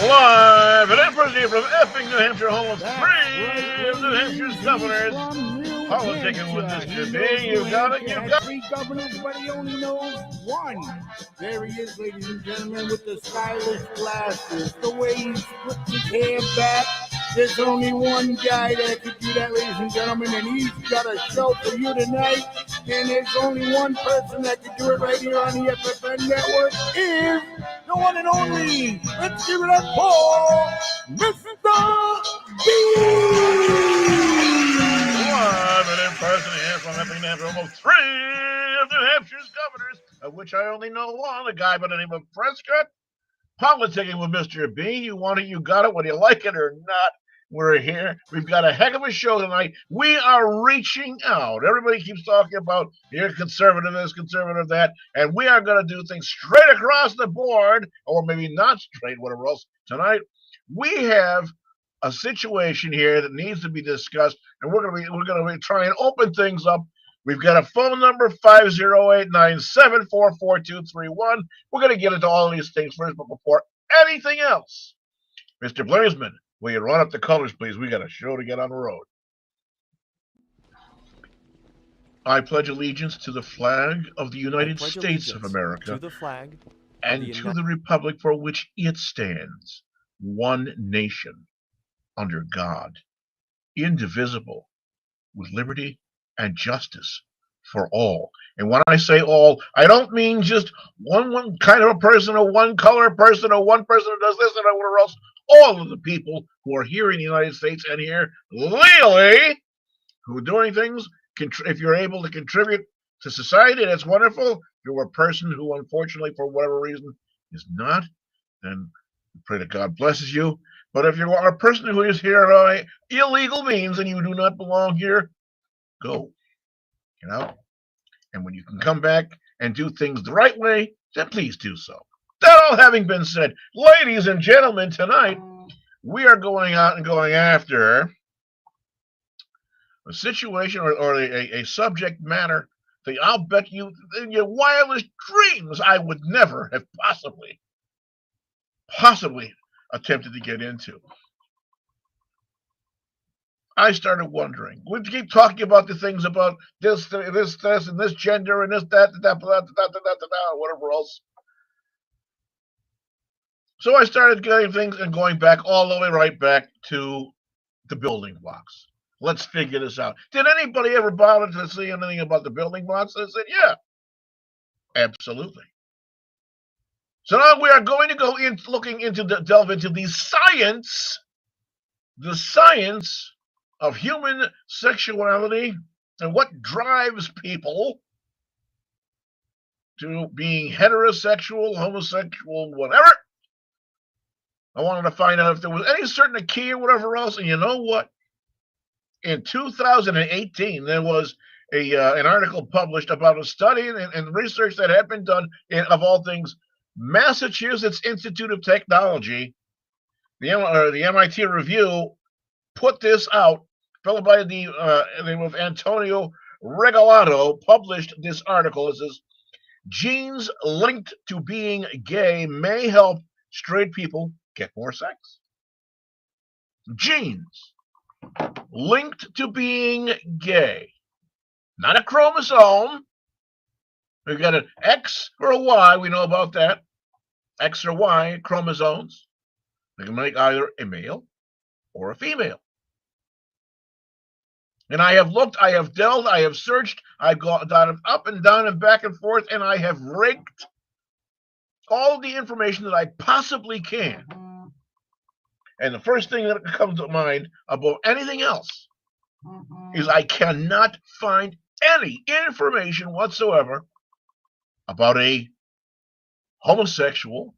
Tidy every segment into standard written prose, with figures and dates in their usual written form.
Live and in person from effing New Hampshire, home of three of New Hampshire's governors. Politicking with Mr. B. You got it, you got it. 3 governors, but he only knows one. There he is, ladies and gentlemen, with the stylish glasses. The way he puts his hair back. There's only one guy that could do that, ladies and gentlemen, and he's got a show for you tonight. And there's only one person that can do it right here on the FFN network is the one and only. Let's give it up for Mr. B. Live and in person here from effing New Hampshire, home of three of New Hampshire's governors, of which I only know one, a guy by the name of Prescott. Politicking with Mr. B. You want it, you got it, whether you like it or not. We're here. We've got a heck of a show tonight. We are reaching out. Everybody keeps talking about you're conservative this, conservative that, and we are going to do things straight across the board, or maybe not straight, whatever else. Tonight, we have a situation here that needs to be discussed, and we're going to be trying to open things up. We've got a phone number, 508-974-4231. We're going to get into all of these things first, but before anything else, Mr. Blazeman, will you run up the colors, please? We got a show to get on the road. I pledge allegiance to the flag of the United States of America to the flag and to the republic for which it stands, one nation, under God, indivisible, with liberty and justice for all. And when I say all, I don't mean just one kind of a person, or one color person, or one person who does this and whatever else. All of the people who are here in the United States and here legally, who are doing things, if you're able to contribute to society, that's wonderful. If you're a person who, unfortunately, for whatever reason, is not, then I pray that God blesses you. But if you are a person who is here by illegal means and you do not belong here, go. Get out. And when you can come back and do things the right way, then please do so. That all having been said, ladies and gentlemen, tonight we are going out and going after a situation or a subject matter that I'll bet you in your wildest dreams I would never have possibly attempted to get into. I started wondering. We keep talking about the things about this, and this gender, and this, that, whatever else. So I started getting things and going back all the way right back to the building blocks. Let's figure this out. Did anybody ever bother to see anything about the building blocks? I said, yeah, absolutely. So now we are going to go in, delve into the science of human sexuality and what drives people to being heterosexual, homosexual, whatever. I wanted to find out if there was any certain key or whatever else. And you know what? In 2018, there was an article published about a study and research that had been done in, of all things, Massachusetts Institute of Technology. The MIT Review put this out. A fellow by the name of Antonio Regalado published this article. It says, genes linked to being gay may help straight people get more sex. Genes linked to being gay. Not a chromosome. We've got an X or a Y. We know about that. X or Y chromosomes. They can make either a male or a female. And I have looked, I have delved, I have searched, I've gone up and down and back and forth, and I have raked all the information that I possibly can. And the first thing that comes to mind above anything else is I cannot find any information whatsoever about a homosexual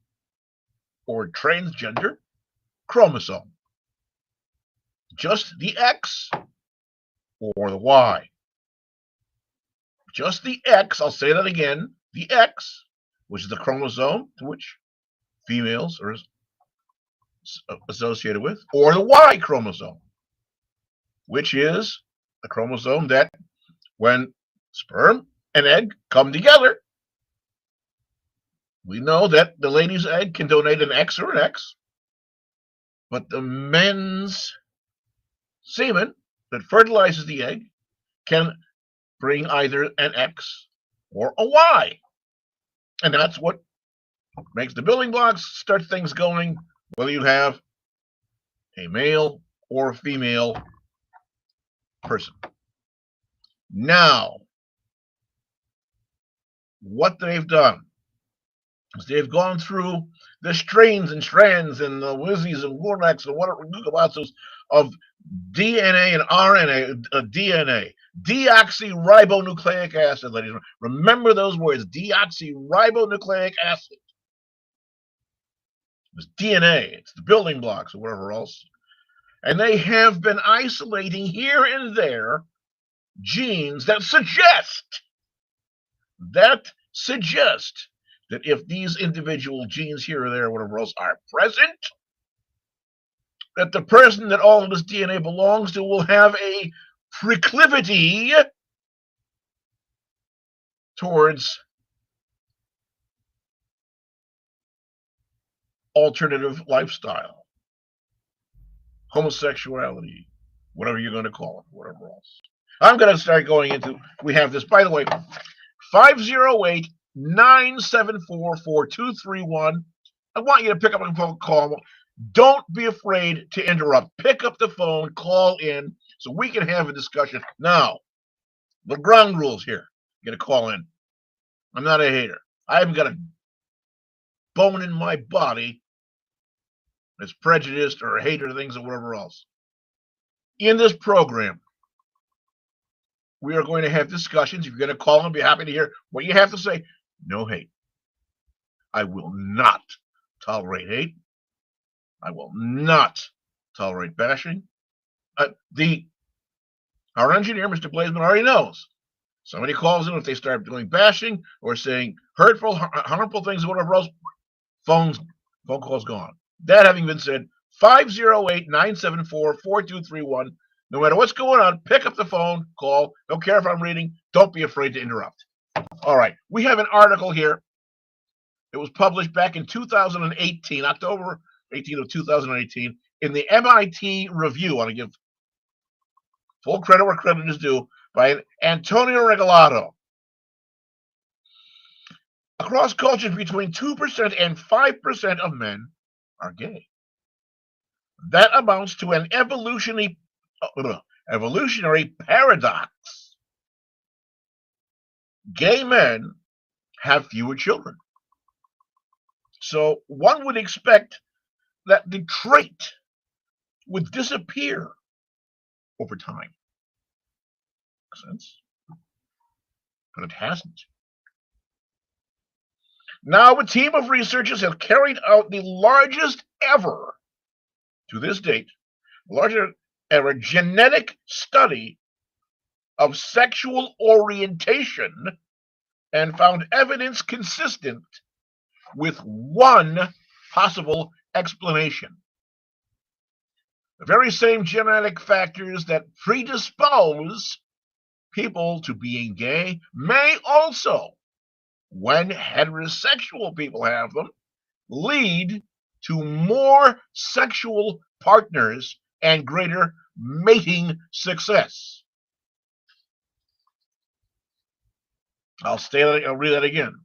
or transgender chromosome. Just the X or the Y. Just the X, I'll say that again, the X, which is the chromosome to which females are associated with, or the Y chromosome, which is the chromosome that when sperm and egg come together, we know that the lady's egg can donate an X or an X, But the men's semen that fertilizes the egg can bring either an X or a Y. And that's what makes the building blocks, start things going, whether you have a male or a female person. Now, what they've done is they've gone through the strains and strands and the whizzies and warnacks and whatever gugabouts of DNA and RNA, DNA, deoxyribonucleic acid, ladies. Remember those words, deoxyribonucleic acid. It's DNA, it's the building blocks or whatever else. And they have been isolating here and there genes that suggest that if these individual genes here or there or whatever else are present, that the person that all of this DNA belongs to will have a proclivity towards alternative lifestyle, homosexuality, whatever you're going to call it, whatever else. I'm going to start going into, we have this, by the way, 508-974-4231. I want you to pick up a phone call. Don't be afraid to interrupt. Pick up the phone, call in, so we can have a discussion. Now, the ground rules here. You're going to call in. I'm not a hater. I haven't got a bone in my body that's prejudiced or a hater of things or whatever else. In this program, we are going to have discussions. If you're going to call and be happy to hear what you have to say, no hate. I will not tolerate hate. I will not tolerate bashing. Our engineer, Mr. Blazeman, already knows. Somebody calls in, if they start doing bashing or saying hurtful, harmful things or whatever else, phone call's gone. That having been said, 508-974-4231. No matter what's going on, pick up the phone, call. Don't care if I'm reading. Don't be afraid to interrupt. All right. We have an article here. It was published back in 2018, October 18th of 2018, in the MIT Review. I want to give full credit where credit is due, by Antonio Regalado. Across cultures, between 2% and 5% of men are gay. That amounts to an evolutionary paradox. Gay men have fewer children. So one would expect that the trait would disappear over time. Makes sense? But it hasn't. Now, a team of researchers have carried out the largest ever, to this date, largest ever genetic study of sexual orientation and found evidence consistent with one possible explanation. The very same genetic factors that predispose people to being gay may also, when heterosexual people have them, lead to more sexual partners and greater mating success. I'll read that again.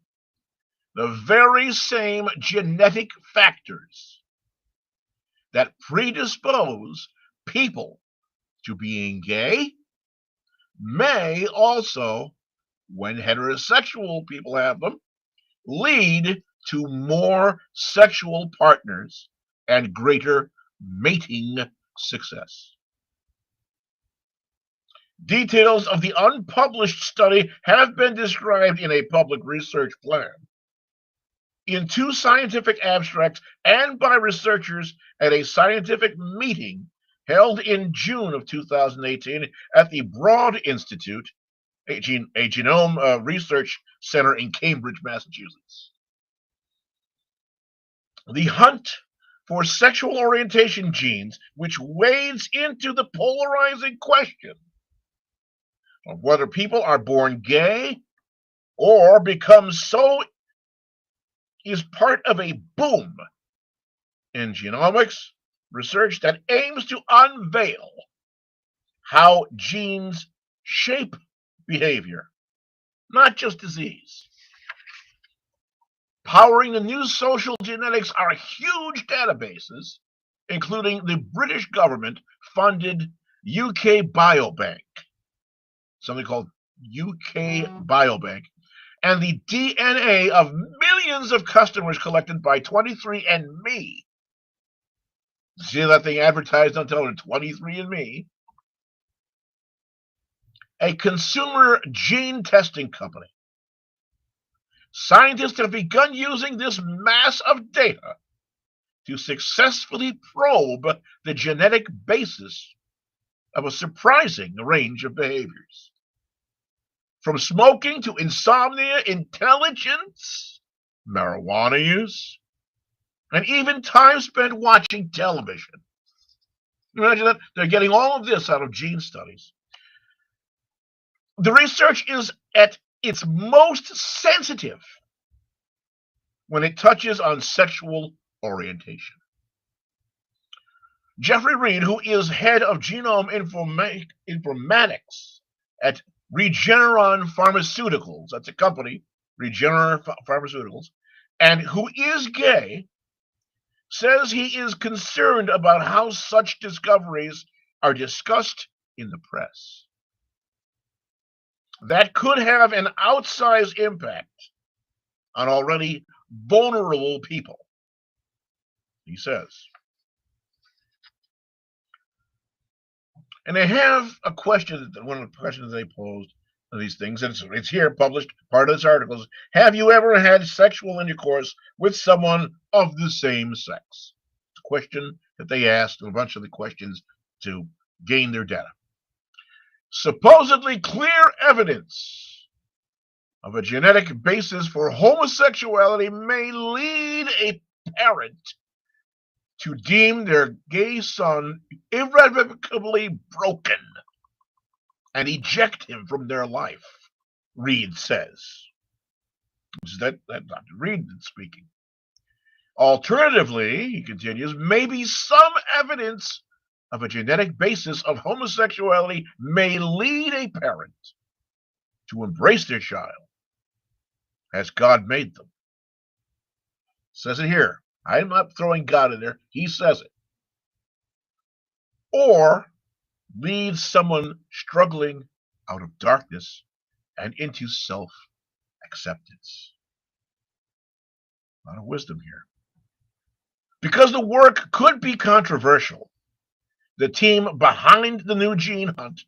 The very same genetic factors that predispose people to being gay may also, when heterosexual people have them, lead to more sexual partners and greater mating success. Details of the unpublished study have been described in a public research plan, in 2 scientific abstracts, and by researchers at a scientific meeting held in June of 2018 at the Broad Institute, a genome research center in Cambridge, Massachusetts. The hunt for sexual orientation genes, which wades into the polarizing question of whether people are born gay or become so, is part of a boom in genomics, research that aims to unveil how genes shape behavior, not just disease. Powering the new social genetics are huge databases, including the British government-funded UK Biobank, something called UK Biobank, and the DNA of millions of customers collected by 23andMe. See that thing advertised on television, 23andMe? A consumer gene testing company. Scientists have begun using this mass of data to successfully probe the genetic basis of a surprising range of behaviors. From smoking to insomnia, intelligence, marijuana use, and even time spent watching television. Imagine that. They're getting all of this out of gene studies. The research is at its most sensitive when it touches on sexual orientation. Jeffrey Reed, who is head of genome informatics at Regeneron Pharmaceuticals, that's a company, Regeneron Pharmaceuticals, and who is gay, says he is concerned about how such discoveries are discussed in the press. That could have an outsized impact on already vulnerable people, he says. And they have a question, one of the questions they posed of these things, and it's here published, part of this article is, have you ever had sexual intercourse with someone of the same sex? It's a question that they asked, and a bunch of the questions to gain their data. Supposedly clear evidence of a genetic basis for homosexuality may lead a parent to deem their gay son irrevocably broken and eject him from their life, Reed says. That's Dr. Reed speaking. Alternatively, he continues, maybe some evidence of a genetic basis of homosexuality may lead a parent to embrace their child as God made them. Says it here. I'm not throwing God in there. He says it. Or lead someone struggling out of darkness and into self-acceptance. A lot of wisdom here. Because the work could be controversial, the team behind the new gene hunt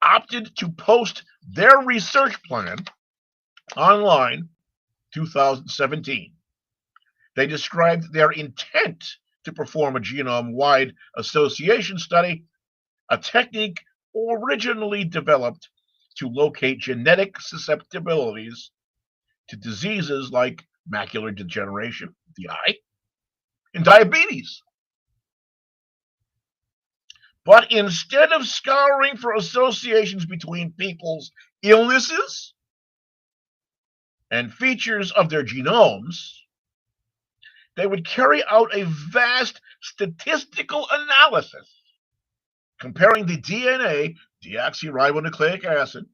opted to post their research plan online 2017. They described their intent to perform a genome-wide association study, a technique originally developed to locate genetic susceptibilities to diseases like macular degeneration, the eye, and diabetes. But instead of scouring for associations between people's illnesses and features of their genomes, they would carry out a vast statistical analysis comparing the DNA, deoxyribonucleic acid,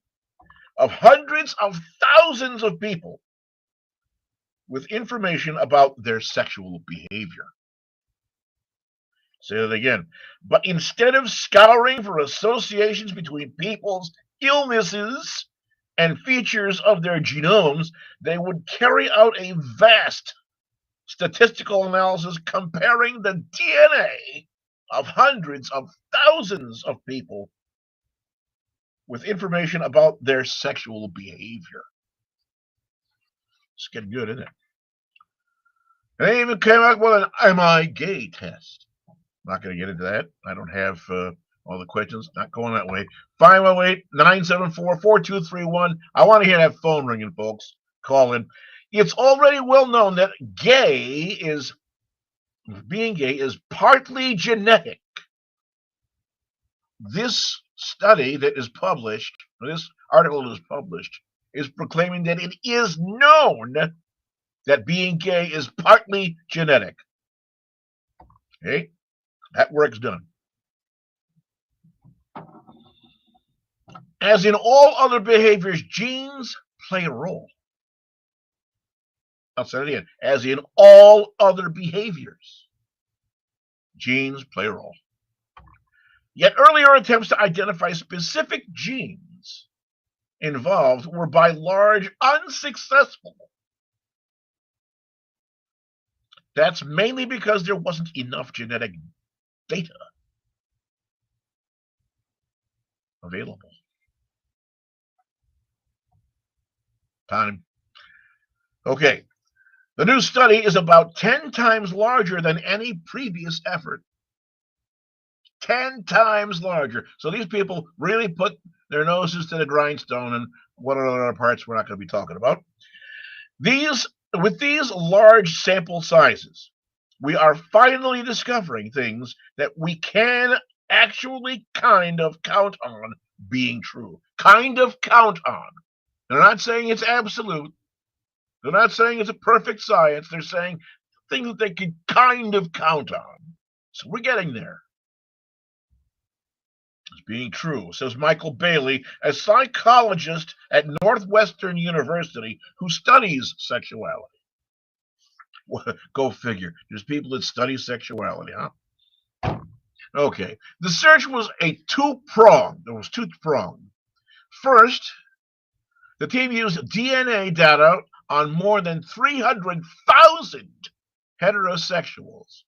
of hundreds of thousands of people with information about their sexual behavior. Say that again. But instead of scouring for associations between people's illnesses and features of their genomes, they would carry out a vast statistical analysis comparing the DNA of hundreds of thousands of people with information about their sexual behavior. It's getting good, isn't it? And they even came up with an Am I Gay test. I'm not going to get into that. I don't have all the questions. Not going that way. 508-974-4231. I want to hear that phone ringing, folks. Call in. It's already well known that being gay is partly genetic. This study that is published, this article that is published, is proclaiming that it is known that being gay is partly genetic. Okay? That work's done. As in all other behaviors, genes play a role. I'll say it again. As in all other behaviors, genes play a role. Yet earlier attempts to identify specific genes involved were by large unsuccessful. That's mainly because there wasn't enough genetic data available. Time. Okay. The new study is about 10 times larger than any previous effort. 10 times larger. So these people really put their noses to the grindstone, and what other parts we're not going to be talking about. With these large sample sizes, we are finally discovering things that we can actually kind of count on being true. Kind of count on. They're not saying it's absolute. They're not saying it's a perfect science. They're saying things that they can kind of count on. So we're getting there. It's being true, says Michael Bailey, a psychologist at Northwestern University who studies sexuality. Go figure. There's people that study sexuality, huh? Okay. The search was two-pronged. It was two-pronged. First, the team used DNA data on more than 300,000 heterosexuals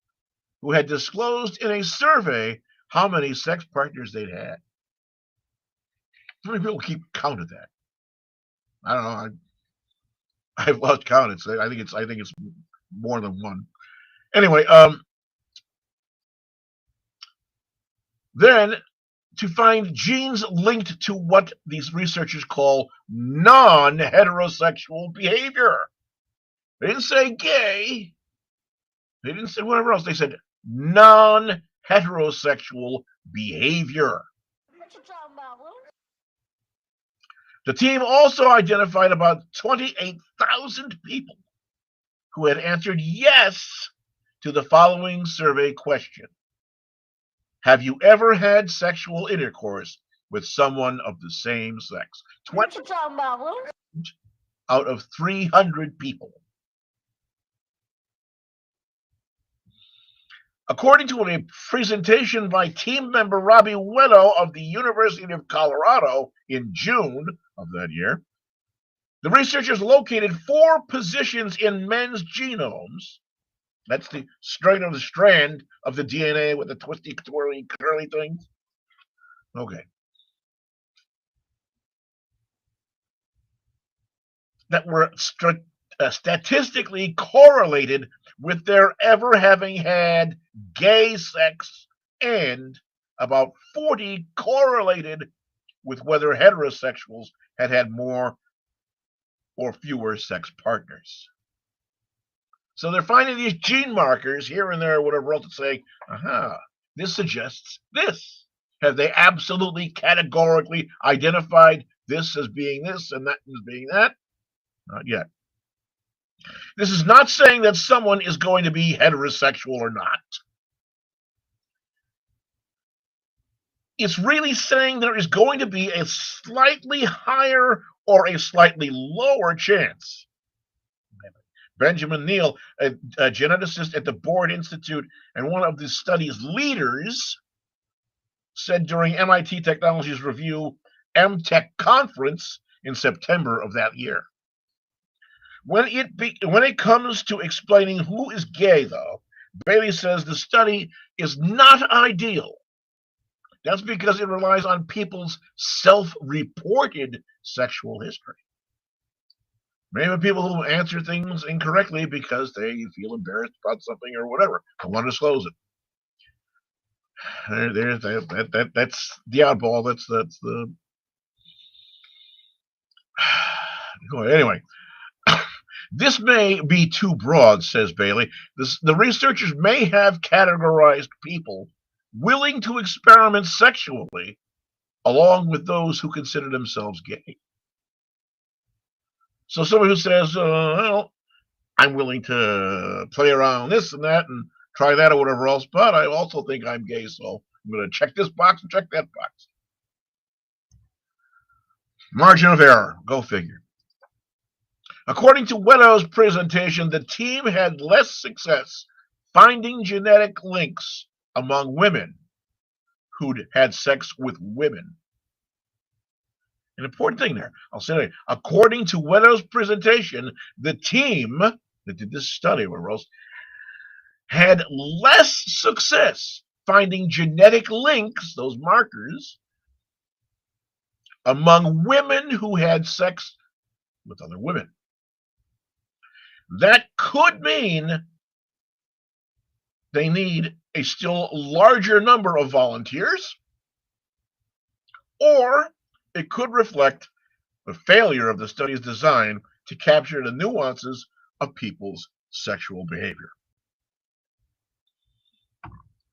who had disclosed in a survey how many sex partners they'd had. How many people keep count of that? I don't know. I've lost count. I think it's more than one. Anyway, then to find genes linked to what these researchers call non-heterosexual behavior. They didn't say gay. They didn't say whatever else. They said non-heterosexual behavior. What you talking about, Will? The team also identified about 28,000 people who had answered yes to the following survey question. Have you ever had sexual intercourse with someone of the same sex? 20 out of 300 people. According to a presentation by team member Robbie Weddle of the University of Colorado in June of that year, the researchers located 4 positions in men's genomes. That's the straight of the strand of the DNA with the twisty, twirly, curly things. Okay. That were statistically correlated with their ever having had gay sex, and about 40 correlated with whether heterosexuals had had more or fewer sex partners. So they're finding these gene markers here and there, whatever else, to say, aha, this suggests this. Have they absolutely categorically identified this as being this and that as being that? Not yet. This is not saying that someone is going to be heterosexual or not. It's really saying there is going to be a slightly higher or a slightly lower chance. Benjamin Neal, a geneticist at the Board Institute and one of the study's leaders, said during MIT Technologies Review MTech conference in September of that year. When it comes to explaining who is gay, though, Bailey says the study is not ideal. That's because it relies on people's self-reported sexual history. Maybe people who answer things incorrectly because they feel embarrassed about something or whatever, don't want to disclose it. That's the oddball. That's the. Anyway, this may be too broad, says Bailey. The researchers may have categorized people willing to experiment sexually along with those who consider themselves gay. So somebody who says, well, I'm willing to play around this and that and try that or whatever else, but I also think I'm gay, so I'm going to check this box and check that box. Margin of error, go figure. According to Widow's presentation, the team had less success finding genetic links among women who'd had sex with women. An important thing there. I'll say it. According to Widow's presentation, the team that did this study, whatever else, had less success finding genetic links, those markers, among women who had sex with other women. That could mean they need a still larger number of volunteers, or it could reflect the failure of the study's design to capture the nuances of people's sexual behavior.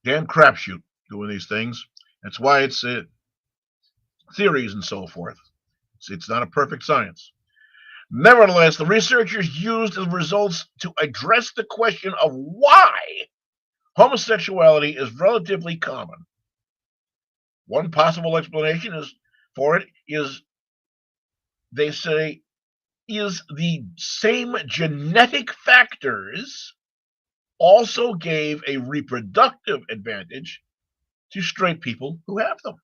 Damn crapshoot doing these things. That's why it's theories and so forth. It's not a perfect science. Nevertheless, the researchers used the results to address the question of why homosexuality is relatively common. One possible explanation for it is, they say, is the same genetic factors also gave a reproductive advantage to straight people who have them.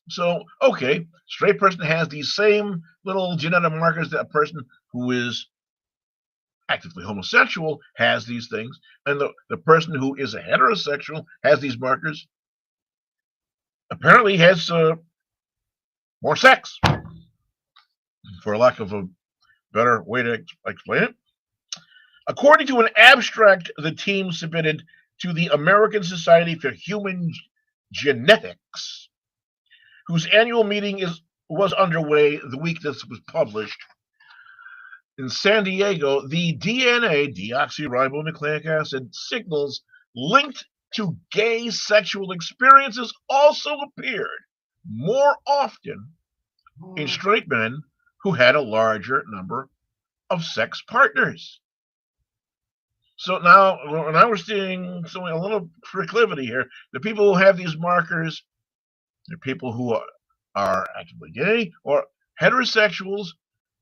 So, okay, straight person has these same little genetic markers that a person who is actively homosexual has these things, and the person who is a heterosexual has these markers, apparently has more sex, for lack of a better way to explain it. According to an abstract the team submitted to the American Society for Human Genetics, whose annual meeting was underway the week this was published in San Diego, the DNA, deoxyribonucleic acid, signals linked to gay sexual experiences also appeared more often in straight men who had a larger number of sex partners. So now we're seeing a little proclivity here. The people who have these markers, they're people who are actively gay or heterosexuals,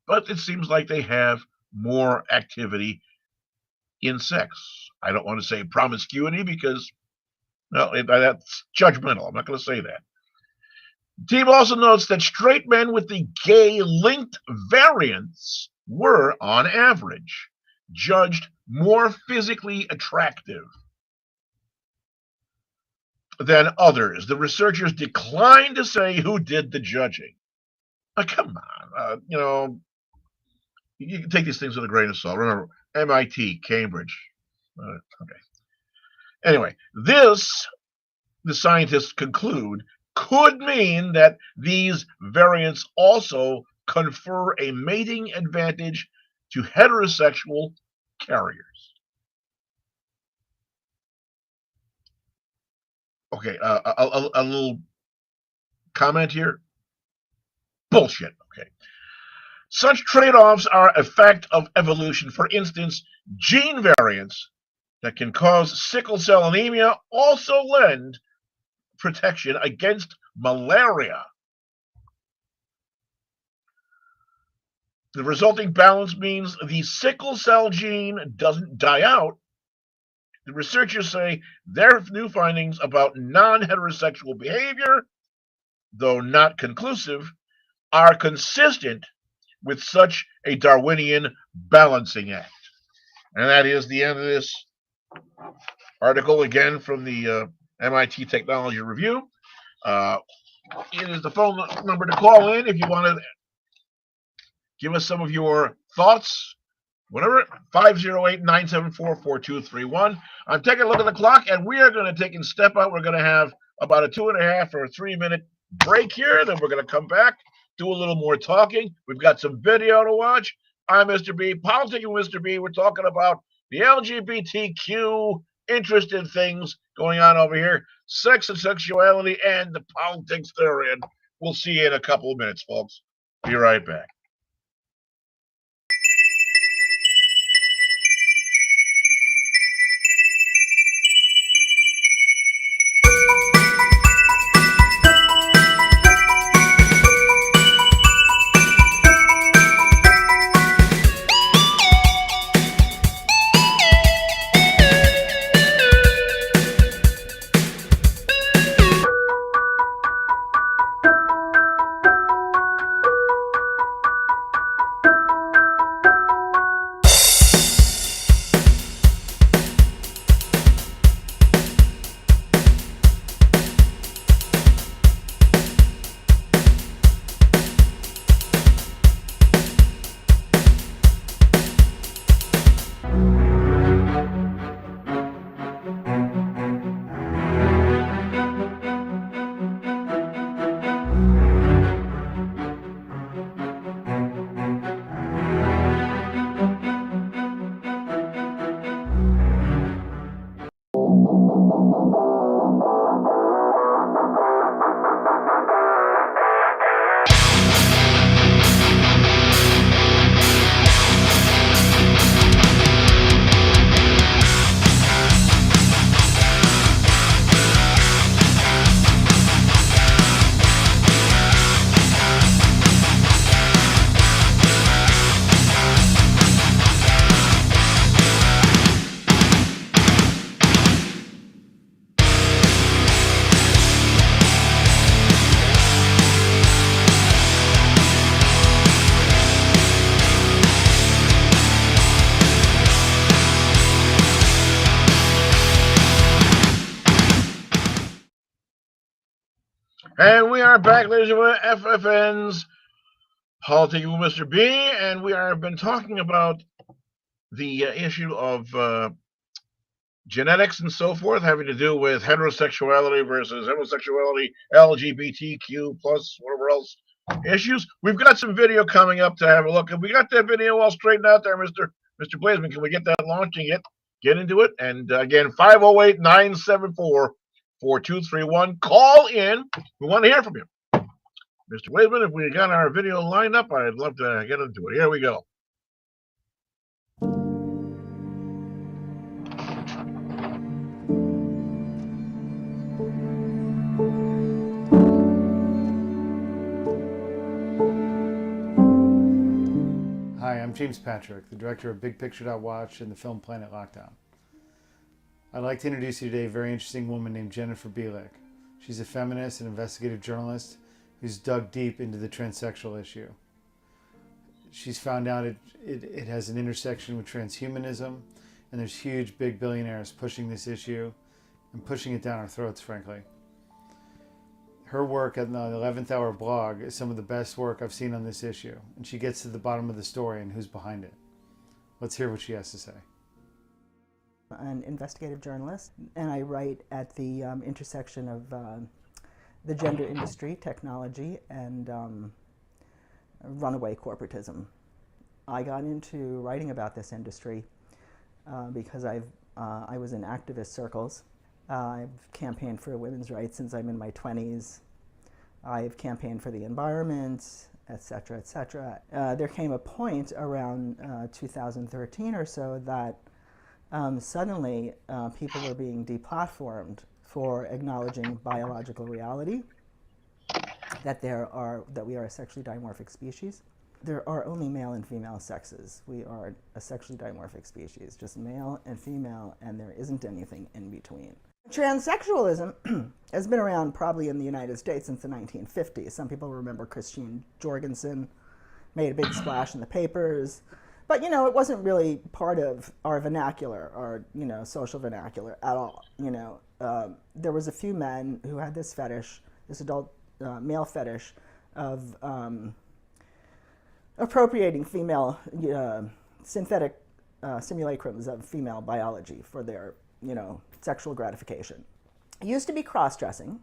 but it seems like they have more activity in sex. I don't want to say promiscuity because, well, that's judgmental. I'm not going to say that. The team also notes that straight men with the gay linked variants were, on average, judged more physically attractive than others. The researchers declined to say who did the judging. Come on, you can take these things with a grain of salt. Remember, MIT, Cambridge. Okay. Anyway, this, the scientists conclude, could mean that these variants also confer a mating advantage to heterosexual carriers. Okay, a little comment here. Bullshit. Okay. Such trade-offs are a fact of evolution. For instance, gene variants that can cause sickle cell anemia also lend protection against malaria. The resulting balance means the sickle cell gene doesn't die out. The researchers say their new findings about non-heterosexual behavior, though not conclusive, are consistent with such a Darwinian balancing act. And that is the end of this article, again from the MIT Technology Review. It is the phone number to call in if you want to give us some of your thoughts. Whatever, 508-974-4231. I'm taking a look at the clock, and we are going to take and step out. We're going to have about a 2.5 or 3 minute break here. Then we're going to come back, do a little more talking. We've got some video to watch. I'm Mr. B, Politicking with Mr. B. We're talking about the LGBTQ interesting things going on over here, sex and sexuality, and the politics therein. We'll see you in a couple of minutes, folks. Be right back. And we are back, ladies and gentlemen, FFN's POLI-Ticking with Mr. B, and we have been talking about the issue of genetics and so forth, having to do with heterosexuality versus homosexuality, LGBTQ plus whatever else issues. We've got some video coming up to have a look, and we got that video all straightened out there, Mr. Blazeman. Can we get that launched and get into it? And again, 508-974-4231. Call in. We want to hear from you. Mr. Blazeman, if we got our video lined up, I'd love to get into it. Here we go. Hi, I'm James Patrick, the director of Big Picture Watch and the film Planet Lockdown. I'd like to introduce you today a very interesting woman named Jennifer Bielek. She's a feminist and investigative journalist who's dug deep into the transsexual issue. She's found out it has an intersection with transhumanism, and there's huge big billionaires pushing this issue and pushing it down our throats, frankly. Her work at the 11th Hour blog is some of the best work I've seen on this issue, and she gets to the bottom of the story and who's behind it. Let's hear what she has to say. An investigative journalist, and I write at the intersection of the gender industry, technology, and runaway corporatism. I got into writing about this industry because I was in activist circles. I've campaigned for women's rights since I'm in my 20s. I've campaigned for the environment, etc., etc. There came a point around 2013 or so that suddenly people were being deplatformed for acknowledging biological reality, that we are a sexually dimorphic species. There are only male and female sexes. We are a sexually dimorphic species, just male and female, and there isn't anything in between. Transsexualism has been around probably in the United States since the 1950s. Some people remember Christine Jorgensen made a big splash in the papers. But, you know, it wasn't really part of our vernacular, our, social vernacular at all. There was a few men who had this fetish, this adult male fetish of appropriating female synthetic simulacrums of female biology for their, sexual gratification. It used to be cross-dressing,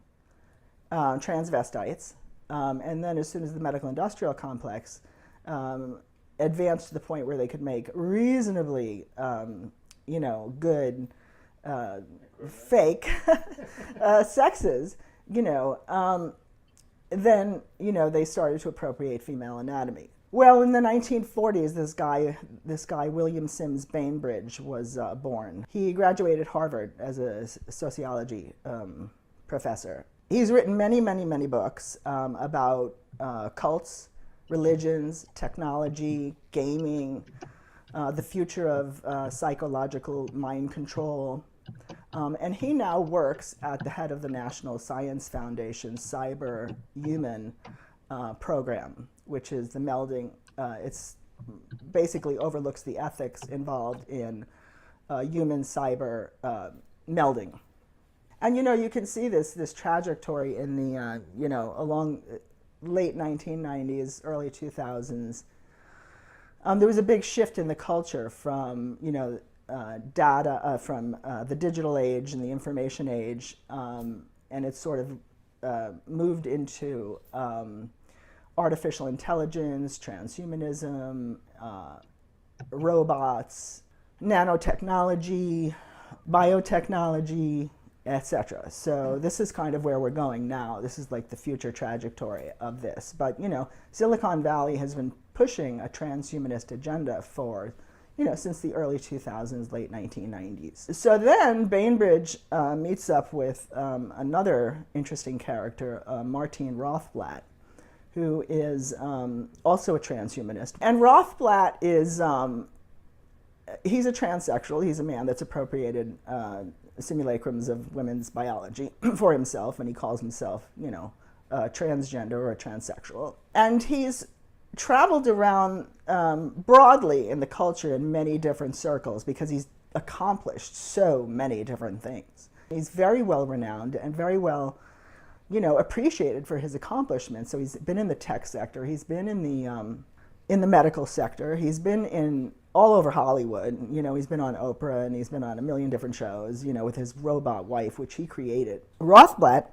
transvestites, and then as soon as the medical industrial complex advanced to the point where they could make reasonably, good fake sexes, then, they started to appropriate female anatomy. Well, in the 1940s, this guy William Sims Bainbridge was born. He graduated Harvard as a sociology professor. He's written many, many, many books about cults, religions, technology, gaming, the future of psychological mind control. And he now works at the head of the National Science Foundation's Cyber Human program, which is the melding. It's basically overlooks the ethics involved in human cyber melding. And you can see this trajectory in the along late 1990s, early 2000s. There was a big shift in the culture from data from the digital age and the information age, and it sort of moved into artificial intelligence, transhumanism, robots, nanotechnology, biotechnology, etc. So this is kind of where we're going now. This is like the future trajectory of this. But Silicon Valley has been pushing a transhumanist agenda for since the early 2000s, late 1990s. So then Bainbridge meets up with another interesting character, Martine Rothblatt, who is also a transhumanist. And Rothblatt is, he's a transsexual. He's a man that's appropriated simulacrums of women's biology for himself, and he calls himself, a transgender or a transsexual. And he's traveled around broadly in the culture in many different circles because he's accomplished so many different things. He's very well renowned and very well appreciated for his accomplishments. So he's been in the tech sector, he's been in the medical sector, he's been in all over Hollywood. He's been on Oprah and he's been on a million different shows, with his robot wife, which he created. Rothblatt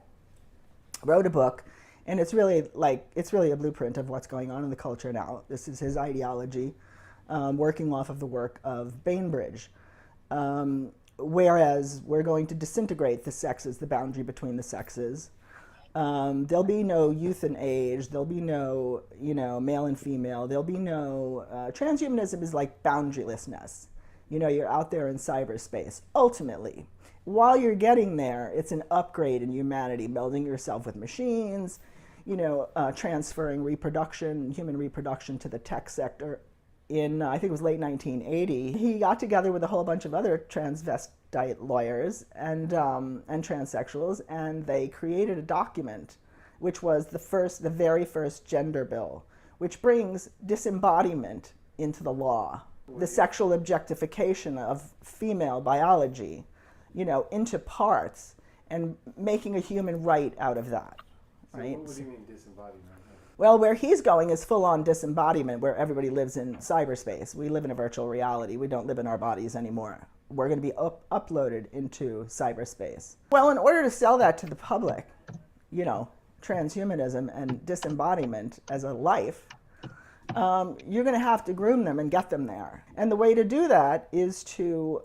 wrote a book, and it's really a blueprint of what's going on in the culture now. This is his ideology, working off of the work of Bainbridge. Whereas we're going to disintegrate the sexes, the boundary between the sexes. There'll be no youth and age. There'll be no, male and female. There'll be no, transhumanism is like boundarylessness. You're out there in cyberspace. Ultimately, while you're getting there, it's an upgrade in humanity, melding yourself with machines, transferring human reproduction to the tech sector. In, I think it was late 1980, he got together with a whole bunch of other transvestite lawyers and transsexuals, and they created a document, which was the very first gender bill, which brings disembodiment into the law, the sexual objectification of female biology, into parts, and making a human right out of that. Right? So what do you mean disembodiment? Well, where he's going is full-on disembodiment, where everybody lives in cyberspace. We live in a virtual reality. We don't live in our bodies anymore. We're going to be uploaded into cyberspace. Well, in order to sell that to the public, transhumanism and disembodiment as a life, you're going to have to groom them and get them there. And the way to do that is to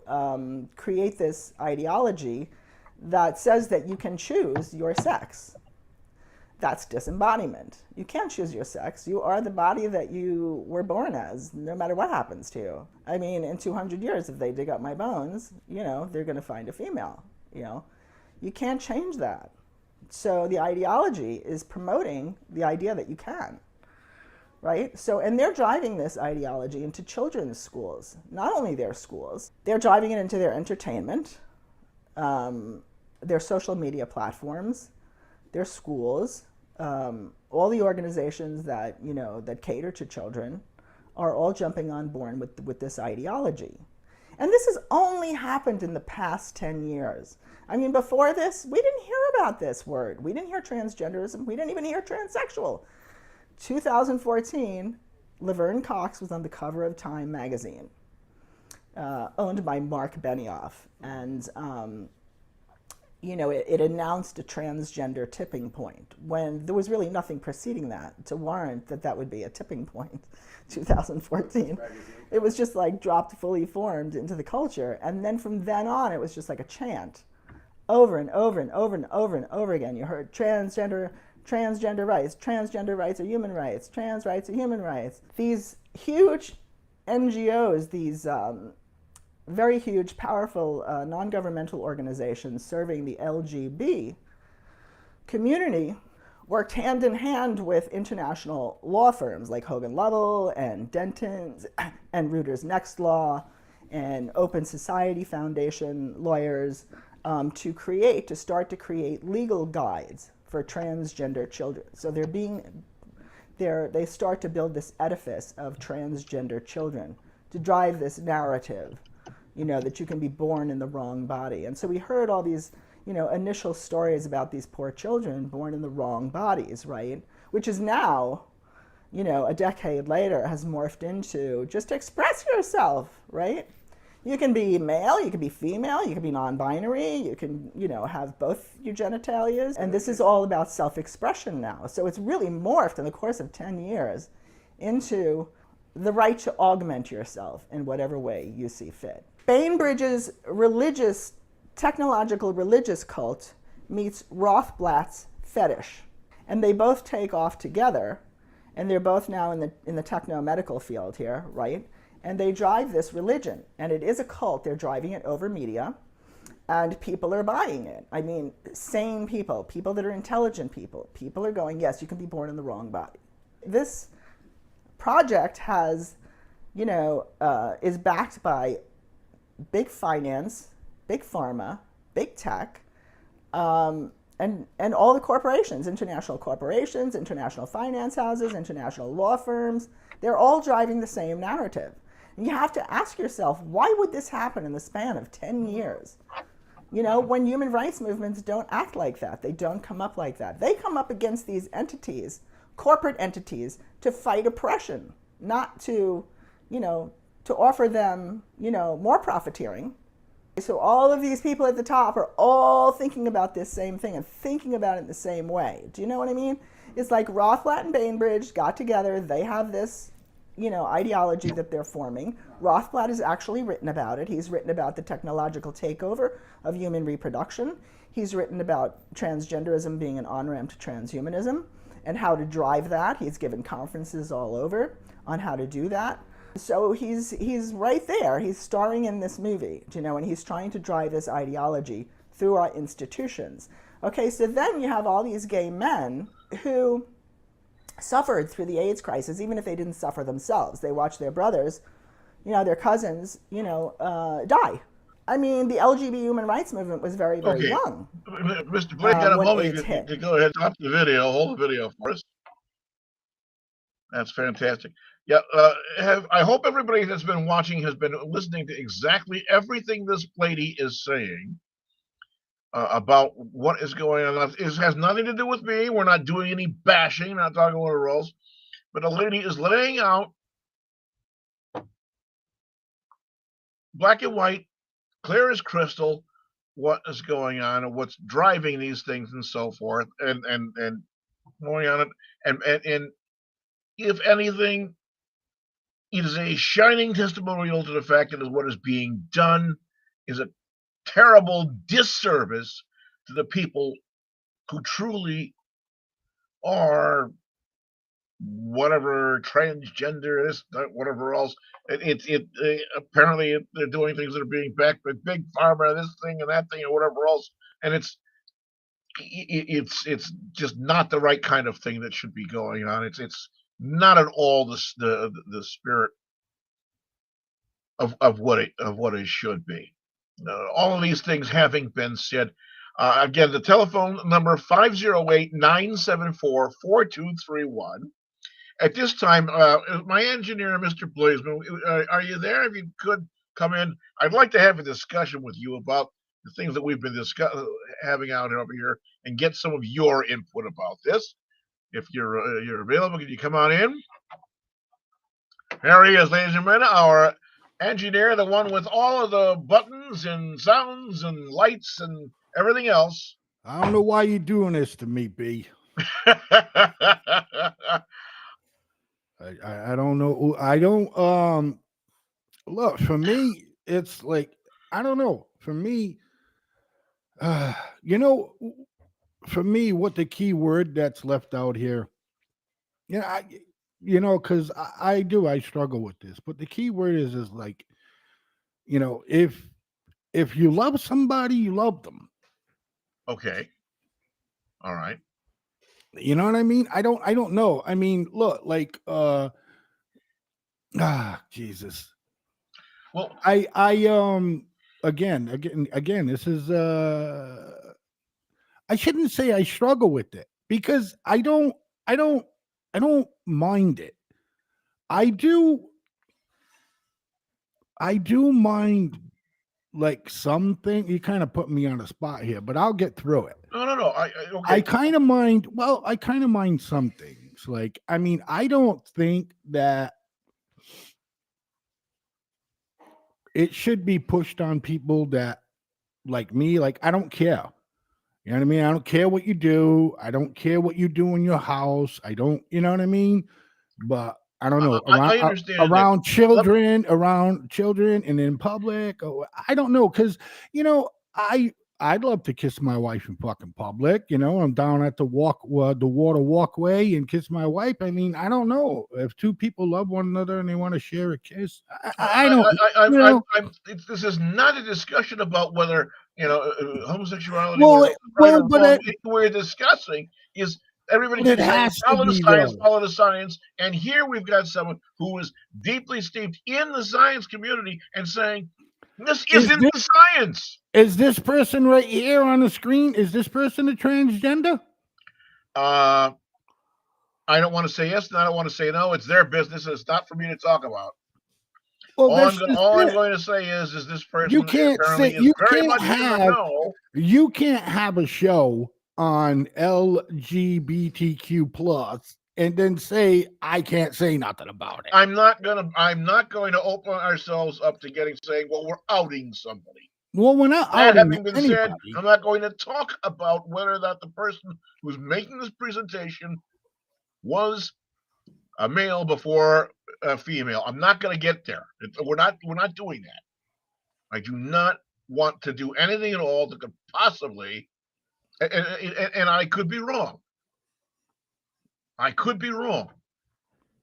create this ideology that says that you can choose your sex. That's disembodiment. You can't choose your sex. You are the body that you were born as, no matter what happens to you. I mean, in 200 years, if they dig up my bones, they're going to find a female. You can't change that. So the ideology is promoting the idea that you can, right? So, and they're driving this ideology into children's schools. Not only their schools, they're driving it into their entertainment, their social media platforms, their schools, all the organizations that that cater to children are all jumping on board with this ideology. And this has only happened in the past 10 years. I mean, before this, we didn't hear about this word. We didn't hear transgenderism. We didn't even hear transsexual. 2014, Laverne Cox was on the cover of Time magazine, owned by Mark Benioff. And it announced a transgender tipping point when there was really nothing preceding that to warrant that would be a tipping point. 2014. It was just like dropped fully formed into the culture. And then from then on, it was just like a chant over and over and over and over and over again. You heard transgender rights are human rights, trans rights are human rights. These huge NGOs, these very huge, powerful non-governmental organizations serving the LGBT community worked hand in hand with international law firms like Hogan Lovells and Denton's and Reuters Next Law and Open Society Foundation lawyers to start to create legal guides for transgender children. So they start to build this edifice of transgender children to drive this narrative, that you can be born in the wrong body. And so we heard all these, initial stories about these poor children born in the wrong bodies, right? Which is now, a decade later has morphed into just express yourself, right? You can be male, you can be female, you can be non-binary, you can, have both your genitalias. And this is all about self-expression now. So it's really morphed in the course of 10 years into the right to augment yourself in whatever way you see fit. Bainbridge's technological religious cult meets Rothblatt's fetish. And they both take off together, and they're both now in the techno-medical field here, right? And they drive this religion, and it is a cult. They're driving it over media, and people are buying it. I mean, sane people that are intelligent people are going, yes, you can be born in the wrong body. This project has, is backed by big finance, big pharma, big tech, and all the corporations, international finance houses, international law firms. They're all driving the same narrative. And you have to ask yourself, why would this happen in the span of 10 years? You know, when human rights movements don't act like that, they don't come up like that. They come up against these entities, corporate entities, to fight oppression, not to, you know, to offer them, you know, more profiteering. So all of these people at the top are all thinking about this same thing and thinking about it in the same way. Do you know what I mean? It's like Rothblatt and Bainbridge got together. They have this, you know, ideology that they're forming. Rothblatt has actually written about it. He's written about the technological takeover of human reproduction. He's written about transgenderism being an on-ramp to transhumanism and how to drive that. He's given conferences all over on how to do that. So he's right there. He's starring in this movie, you know, and he's trying to drive this ideology through our institutions. Okay, so then you have all these gay men who suffered through the AIDS crisis, even if they didn't suffer themselves. They watched their brothers, you know, their cousins, you know, die. I mean, the LGBT human rights movement was very, very young. Mr. Blake, got a moment to go ahead and stop the video, hold the video for us. That's fantastic. Yeah, I hope everybody that's been watching has been listening to exactly everything this lady is saying about what is going on. It has nothing to do with me. We're not doing any bashing, not talking about roles. But the lady is laying out black and white, clear as crystal, what is going on and what's driving these things and so forth, and going on it, and if anything, it is a shining testimonial to the fact that what is being done is a terrible disservice to the people who truly are whatever transgender is, whatever else. Apparently they're doing things that are being backed by big pharma, this thing and that thing and whatever else, and it's just not the right kind of thing that should be going on. It's not at all the spirit of what it should be. All of these things having been said, again, the telephone number 508-974-4231. At this time, my engineer, Mr. Blazeman, are you there? If you could come in, I'd like to have a discussion with you about the things that we've been having out over here and get some of your input about this. If you're available, can you come on in? There he is, ladies and gentlemen, our engineer, the one with all of the buttons and sounds and lights and everything else. I don't know why you're doing this to me, B. I don't know. I don't look, for me, it's like, I don't know. For me, you know, for me, what the key word that's left out here, because I struggle with this, but the key word is like, you know, if you love somebody, you love them. Okay. All right. You know what I mean? I don't know. I mean, look, like, Jesus. Well, I again, this is I shouldn't say I struggle with it because I don't mind it. I do mind like something. You kind of put me on the spot here, but I'll get through it. No. Okay. I kind of mind. Well, I kind of mind some things. Like, I mean, I don't think that it should be pushed on people that like me. Like, I don't care. You know what I mean? I don't care what you do. I don't care what you do in your house. I don't, you know what I mean? But I don't know. I understand around children, and in public. I don't know. Cause you know, I'd love to kiss my wife in fucking public. You know, I'm down at the water walkway and kiss my wife. I mean, I don't know if two people love one another and they want to share a kiss. I don't. This is not a discussion about whether homosexuality. But we're discussing is everybody can say follow the science, and here we've got someone who is deeply steeped in the science community and saying this isn't the science. Is this person right here on the screen? Is this person a transgender? I don't want to say yes, and I don't want to say no. It's their business, and it's not for me to talk about. Well, All that's just I'm it. going to say is this You person can't apparently say is very much in the know. you can't have a show on LGBTQ plus and then say I can't say nothing about it. I'm not going to open ourselves up to saying, well, we're outing somebody. Well, we're not That outing having been said, anybody. I'm not going to talk about whether or not the person who's making this presentation was a male before a female. I'm not going to get there. We're not doing that. I do not want to do anything at all that could possibly, and I could be wrong. I could be wrong.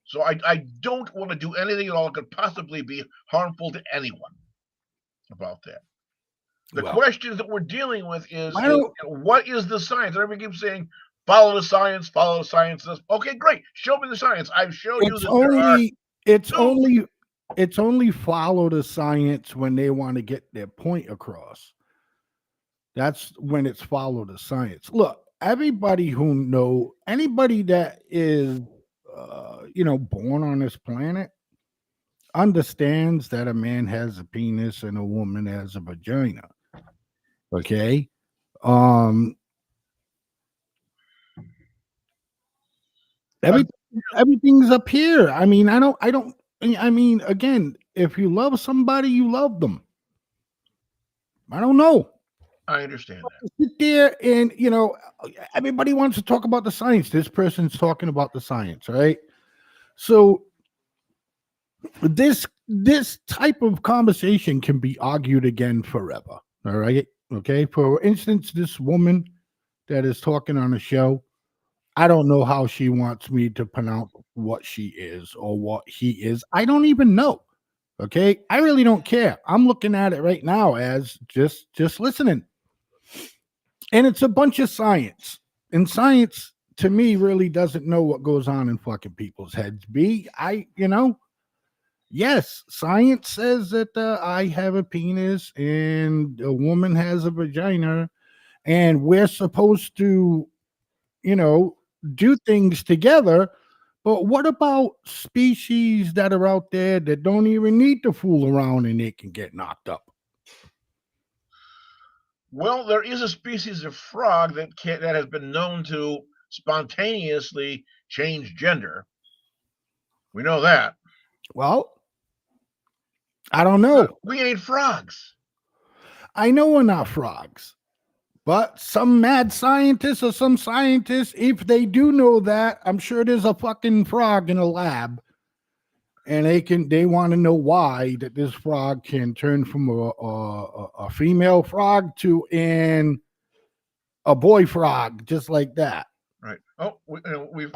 So I don't want to do anything at all that could possibly be harmful to anyone about that. The questions that we're dealing with is what is the science? Everybody keeps saying, follow the science, follow the science. Okay, great. Show me the science. I've showed you that it's only follow the science when they want to get their point across. That's when it's follow the science. Look, anybody that is born on this planet understands that a man has a penis and a woman has a vagina. Okay. Everything's up here. I mean, again, if you love somebody, you love them. I don't know. I understand that. Sit there and, everybody wants to talk about the science. This person's talking about the science, right? So this type of conversation can be argued again forever. All right. Okay. For instance, this woman that is talking on a show, I don't know how she wants me to pronounce what she is or what he is. I don't even know. Okay. I really don't care. I'm looking at it right now as just listening. And it's a bunch of science. And science to me really doesn't know what goes on in fucking people's heads. Yes, science says that I have a penis and a woman has a vagina, and we're supposed to, do things together. But what about species that are out there that don't even need to fool around and they can get knocked up? Well, there is a species of frog that has been known to spontaneously change gender. We know that. Well, I don't know. We ain't frogs. I know we're not frogs. But some mad scientists or some scientists, if they do know that, I'm sure there's a fucking frog in a lab. And they want to know why that this frog can turn from a female frog to a boy frog, just like that. Right. Oh, we've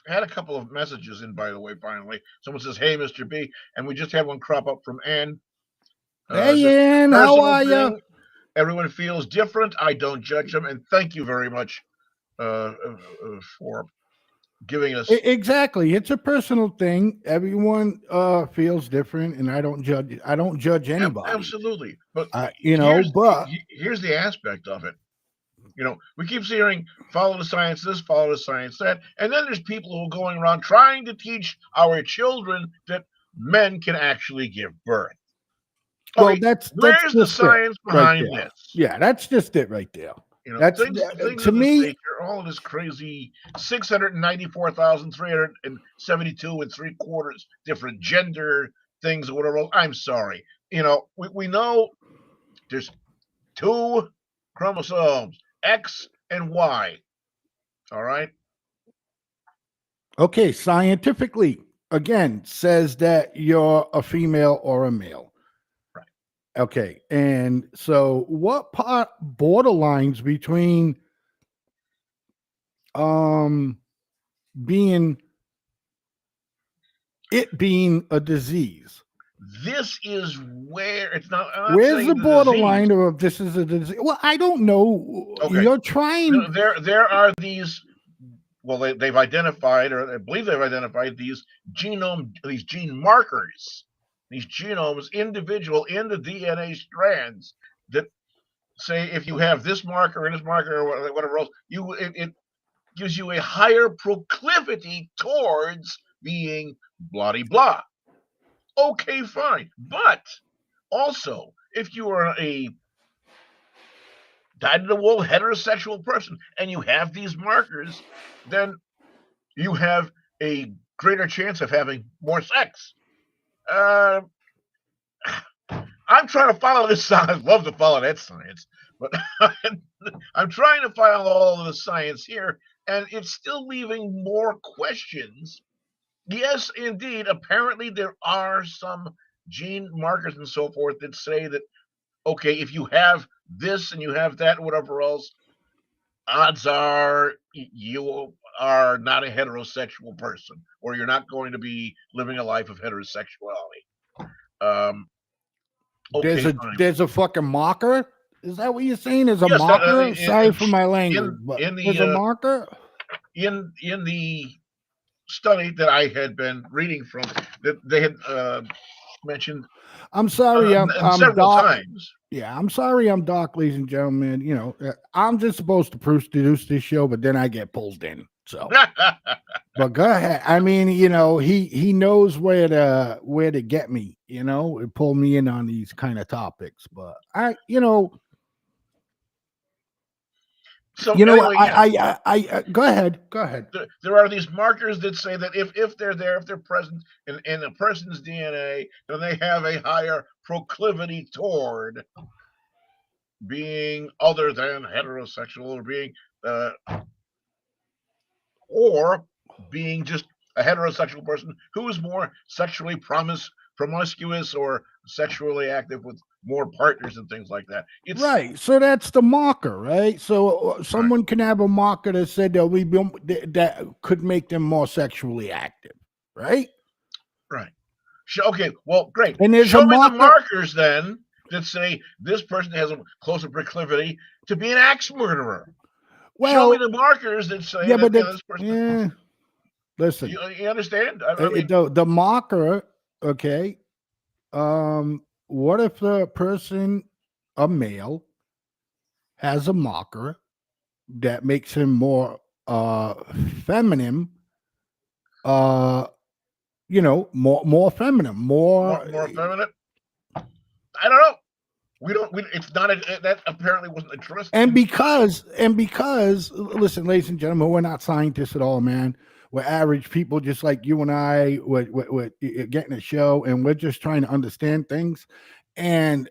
had a couple of messages in, by the way. Finally, someone says, "Hey, Mr. B," and we just had one crop up from Ann. Hey, Ann, how are you? Everyone feels different. I don't judge them, and thank you very much for giving us exactly. It's a personal thing. Everyone feels different, and I don't judge. I don't judge anybody. Absolutely, but here's the aspect of it. We keep hearing follow the science this, follow the science that, and then there's people who are going around trying to teach our children that men can actually give birth. Well, where's the science behind this? Yeah, that's just it right there. That's things to me. Nature, all of this crazy 694,372 and 3/4 different gender things or whatever. I'm sorry. We know there's 2 chromosomes, X and Y. All right. Okay, scientifically, again, says that you're a female or a male. Okay, and so what part borderlines between being a disease? This is where it's not. Where's the borderline of this is a disease? Well, I don't know. Okay. You're trying. There are these. Well, they've identified, or I believe they've identified these gene markers. These genomes, individual in the DNA strands that say if you have this marker and this marker or whatever else, it gives you a higher proclivity towards being blah blah. okay, fine. But also, if you are a dyed-in-the-wool heterosexual person and you have these markers, then you have a greater chance of having more sex. Uh, I'm trying to follow this science. I'd love to follow that science, but I'm trying to follow all of the science here, and it's still leaving more questions. Yes, indeed. Apparently, there are some gene markers and so forth that say that, okay, if you have this and you have that, and whatever else, odds are you are not a heterosexual person, or you're not going to be living a life of heterosexuality. Um, There's okay, a fine. there's a fucking marker. Is that what you're saying? There's a Yes, that, marker. Sorry for my language, but in there's a marker. in the study that I had been reading from, that they had mentioned I'm sorry. I'm several Doc. times. Yeah, I'm sorry. I'm Doc, ladies and gentlemen. You know, I'm just supposed to produce this show, but then I get pulled in. So, but go ahead. I mean, you know, he knows where to get me. You know, and pull me in on these kind of topics. But So I, anyway, yeah, I go ahead. there are these markers that say that if they're there, if they're present in a person's DNA, then they have a higher proclivity toward being other than heterosexual, uh, or being just a heterosexual person who is more sexually promiscuous or sexually active with more partners and things like that. It's Right. So that's the marker, right? So right, someone can have a marker that said that could make them more sexually active, right? right. Okay, well, great. And there's a Show me the marker. markers then that say this person has a closer proclivity to be an axe murderer. Show me Well, the markers that say yeah, that but that's this person. yeah. Listen, You understand? I mean, the marker. Okay. What if the person, a male, has a marker that makes him more feminine? Uh, more feminine, more effeminate. I don't know. We don't. It's not. That apparently wasn't addressed. and because listen, ladies and gentlemen, we're not scientists at all, man. We're average people, just like you and I. We're getting a show, and we're just trying to understand things. And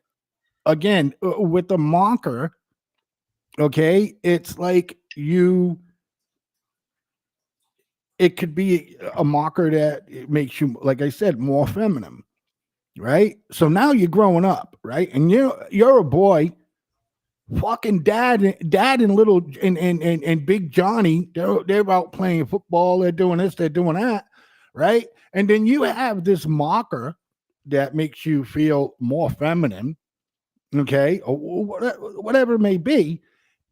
again, with the marker, okay, it's like it could be a marker that it makes you, like I said, more feminine, right? So now you're growing up, right? And you're a boy. Fucking dad and little and big Johnny, they're out playing football, they're doing this, they're doing that, right? And then you have this marker that makes you feel more feminine, okay, or whatever it may be.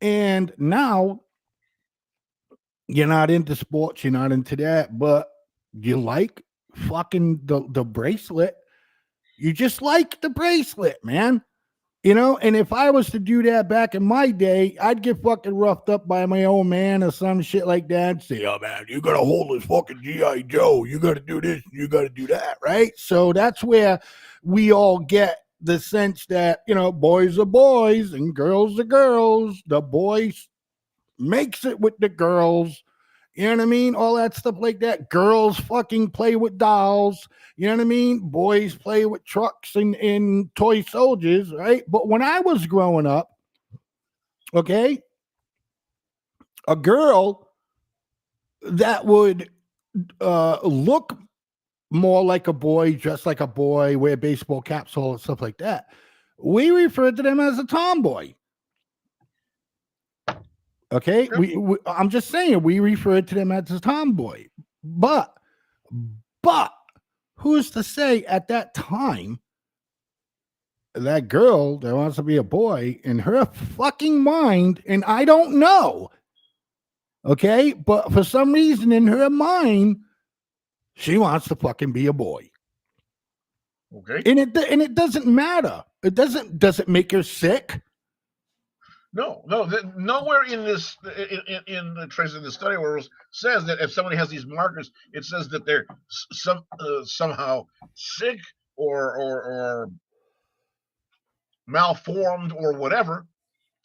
And now you're not into sports, you're not into that, but you like fucking the bracelet. You just like the bracelet, man. And if I was to do that back in my day, I'd get fucking roughed up by my old man or some shit like that. And say, oh man, you gotta hold this fucking G.I. Joe. You gotta do this, you gotta do that, right? So that's where we all get the sense that, boys are boys and girls are girls. The boys makes it with the girls. You know what I mean? All that stuff like that. Girls fucking play with dolls. You know what I mean? Boys play with trucks and toy soldiers, right? But when I was growing up, okay, a girl that would look more like a boy, dress like a boy, wear baseball caps, all that stuff like that, we referred to them as a tomboy. Okay, I'm just saying we referred to them as a tomboy, but who's to say at that time that girl that wants to be a boy in her fucking mind, and I don't know, okay, but for some reason in her mind, she wants to fucking be a boy. Okay. And it doesn't matter. Does it make her sick? No. Nowhere in this in the trace of the study where it says that if somebody has these markers, it says that they're somehow sick or malformed or whatever.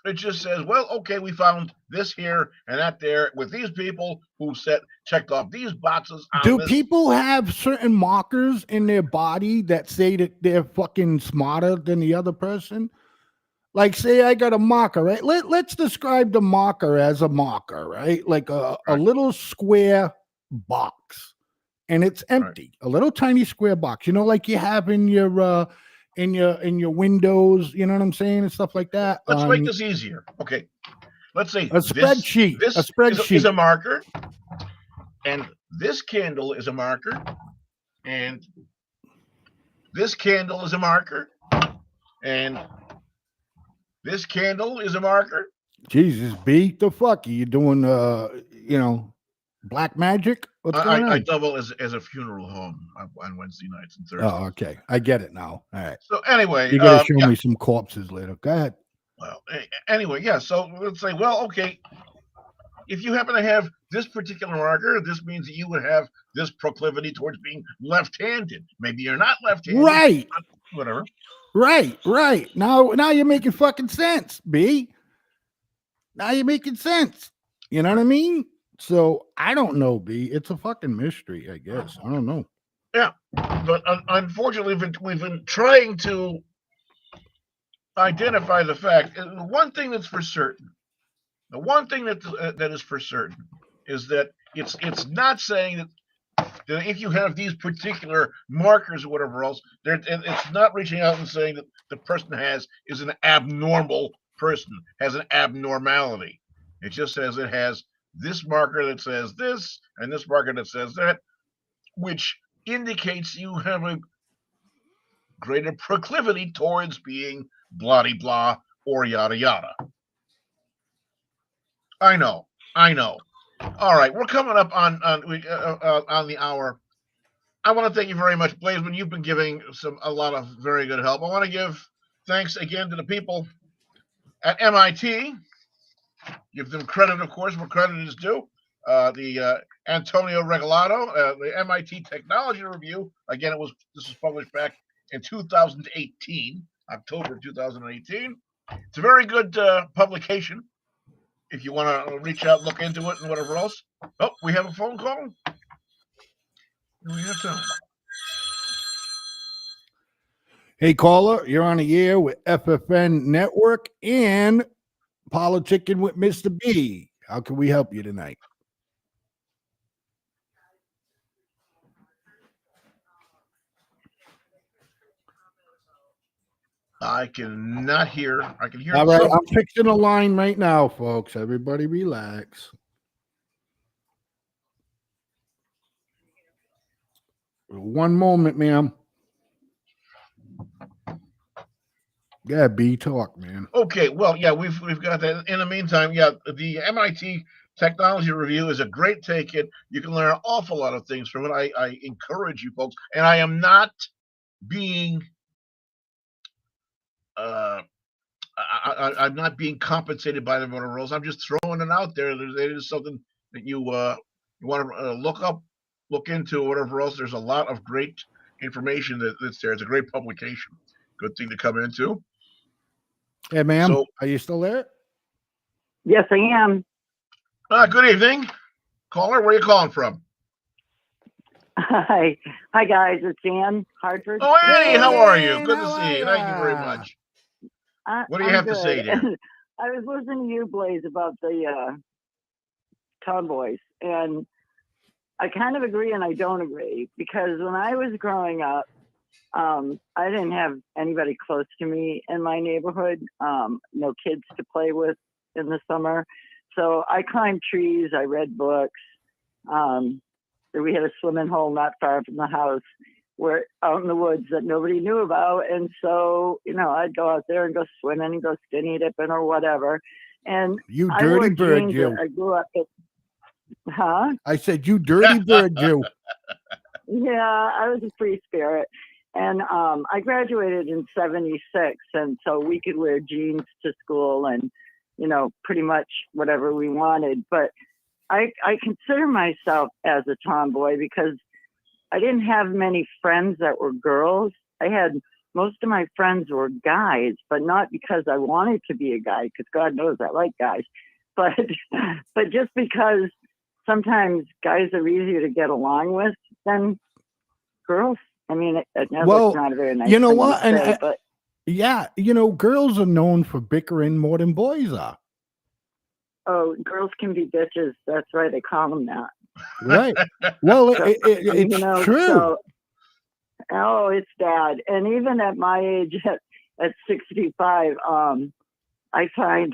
It just says, well, okay, we found this here and that there with these people who checked off these boxes on Do this. people have certain markers in their body that say that they're fucking smarter than the other person? Like, say I got a marker, right? Let's describe the marker as a marker, right? Like a little square box, and it's empty. Right. A little tiny square box, like you have in your windows, you know what I'm saying, and stuff like that. Let's make this easier. Okay, let's say a spreadsheet. This is a marker, and this candle is a marker, and this candle is a marker, and this candle is a marker. Jesus, B, the fuck are you doing? Black magic? What's going on? I double as a funeral home on Wednesday nights and Thursdays. Oh, okay. I get it now. All right. So anyway, you're gonna show me some corpses later. Go ahead. Well, anyway, yeah. So let's say, well, okay, if you happen to have this particular marker, this means that you would have this proclivity towards being left-handed. Maybe you're not left-handed. Right. Whatever. Right. Now you're making fucking sense, B. Now you're making sense. You know what I mean? So I don't know, B. It's a fucking mystery, I guess. I don't know. Yeah, but unfortunately, we've been trying to identify the fact. The one thing that's for certain, the one thing that is for certain, is that it's not saying that if you have these particular markers or whatever else, it's not reaching out and saying that the person is an abnormal person, has an abnormality. It just says it has this marker that says this and this marker that says that, which indicates you have a greater proclivity towards being blah de blah or yada yada. I know. All right, we're coming up on the hour. I want to thank you very much, Blazeman. You've been giving a lot of very good help. I want to give thanks again to the people at MIT. Give them credit, of course, where credit is due. The Antonio Regalado, the MIT Technology Review. Again, this was published back in 2018, October 2018. It's a very good publication. If you want to reach out, look into it, and whatever else. Oh, we have a phone call. We have time. Hey, caller, you're on the air with FFN Network and POLI-Ticking with Mr. B. How can we help you tonight? I cannot hear. I can hear. All right, I'm fixing a line right now, folks. Everybody relax. One moment, ma'am. Yeah, B, talk, man. Okay, well, yeah, we've got that. In the meantime, yeah, the MIT Technology Review is a great take-it. You can learn an awful lot of things from it. I encourage you folks, and I am not being I'm not being compensated by the motor rules. I'm just throwing it out there. It is something that you want to look into, whatever else. There's a lot of great information that's there. It's a great publication. Good thing to come into. Hey, ma'am, so, are you still there? Yes, I am. Good evening, caller. Where are you calling from? Hi, guys. It's Ann Hartford. Oh, Annie, how are you? Good to see you. Thank you very much. What do you have to say, dear? I was listening to you, Blaze, about the tomboys, and I kind of agree and I don't agree, because when I was growing up, I didn't have anybody close to me in my neighborhood, no kids to play with in the summer. So I climbed trees, I read books. We had a swimming hole not far from the house, where out in the woods that nobody knew about. And so, I'd go out there and go swimming and go skinny dipping or whatever. And you dirty bird, you. I grew up at, huh? I said, you dirty bird, you. Yeah, I was a free spirit. And I graduated in 76. And so we could wear jeans to school and, pretty much whatever we wanted. But I consider myself as a tomboy because I didn't have many friends that were girls, I had most of my friends were guys, but not because I wanted to be a guy, because God knows I like guys, but just because sometimes guys are easier to get along with than girls. I mean, that's not a very nice you know thing what? to say, but Yeah, girls are known for bickering more than boys are. oh, girls can be bitches. That's why they call them that. Right. Well, So, it's true. So, oh, it's bad. And even at my age, at 65, I find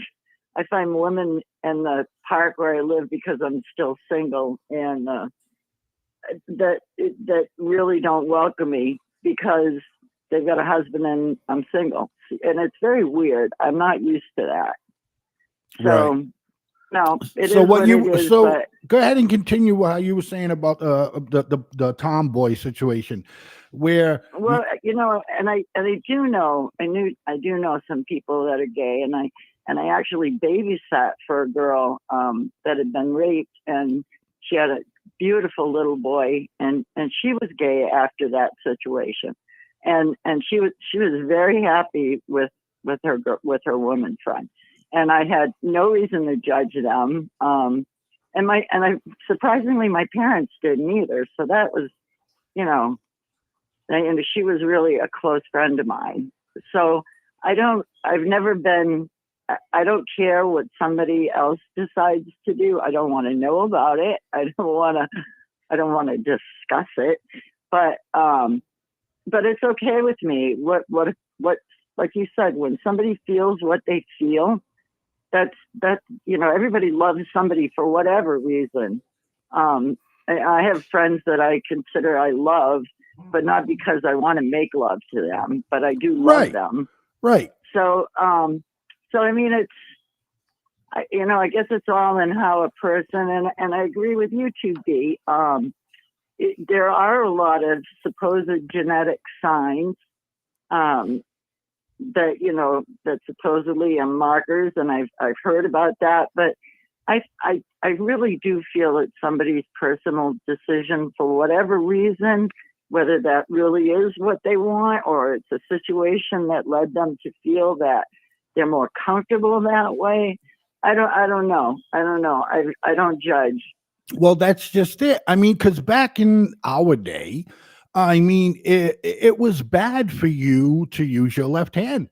women in the park where I live, because I'm still single, and that really don't welcome me because they've got a husband and I'm single, and it's very weird. I'm not used to that. So, right. No, it so is what it is. So but go ahead and continue how you were saying about the tomboy situation, where well, and I do know some people that are gay, and I actually babysat for a girl that had been raped, and she had a beautiful little boy, and she was gay after that situation, and she was very happy with her woman friend, and I had no reason to judge them. And I surprisingly, my parents didn't either. So that was, and she was really a close friend of mine. So I don't care what somebody else decides to do. I don't want to know about it. I don't want to discuss it, but it's okay with me. What, like you said, when somebody feels what they feel, that's everybody loves somebody for whatever reason. I have friends that I consider I love, but not because I want to make love to them, but I do love them. Right. So I mean, I guess it's all in how a person, and I agree with you too, B. There are a lot of supposed genetic signs that supposedly are markers, and I've heard about that, but I really do feel it's somebody's personal decision for whatever reason, whether that really is what they want or it's a situation that led them to feel that they're more comfortable that way. I don't know. I don't judge. Well, that's just it. I mean, because back in our day, I mean, it was bad for you to use your left hand.